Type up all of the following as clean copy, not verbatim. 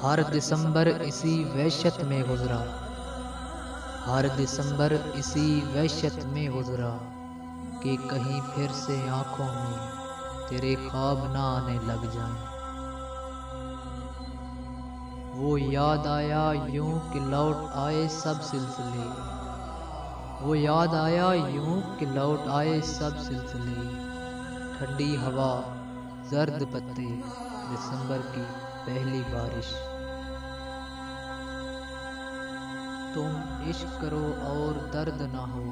हर दिसंबर इसी वहशत में गुजरा, हर दिसंबर इसी वहशत में गुजरा कि कहीं फिर से आँखों में तेरे ख्वाब ना आने लग जाएं। वो याद आया यूं कि लौट आए सब सिलसिले, वो याद आया यूं कि लौट आए सब सिलसिले। ठंडी हवा, जर्द पत्ते, दिसंबर की पहली बारिश। तुम इश्क करो और दर्द ना हो,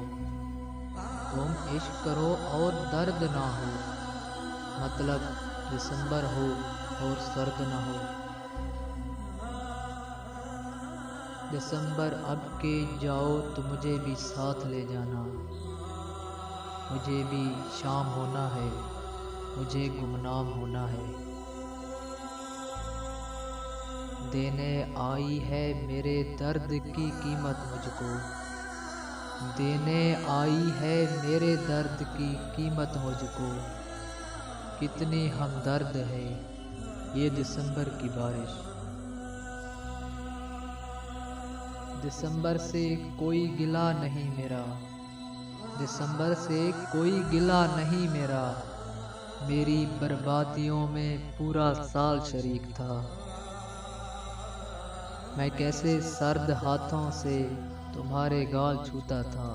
तुम इश्क करो और दर्द ना हो, मतलब दिसंबर हो और सर्द ना हो। दिसंबर अब के जाओ तो मुझे भी साथ ले जाना, मुझे भी शाम होना है, मुझे गुमनाम होना है। देने आई है मेरे दर्द की कीमत मुझको, देने आई है मेरे दर्द की कीमत मुझको। कितनी हमदर्द है ये दिसंबर की बारिश। दिसंबर से कोई गिला नहीं मेरा, दिसंबर से कोई गिला नहीं मेरा। मेरी बर्बादियों में पूरा साल शरीक था। मैं कैसे सर्द हाथों से तुम्हारे गाल छूता था,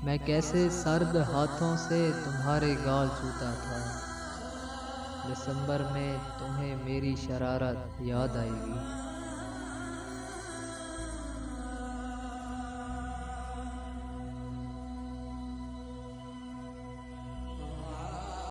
मैं कैसे सर्द हाथों से तुम्हारे गाल छूता था। दिसंबर में तुम्हें मेरी शरारत याद आएगी।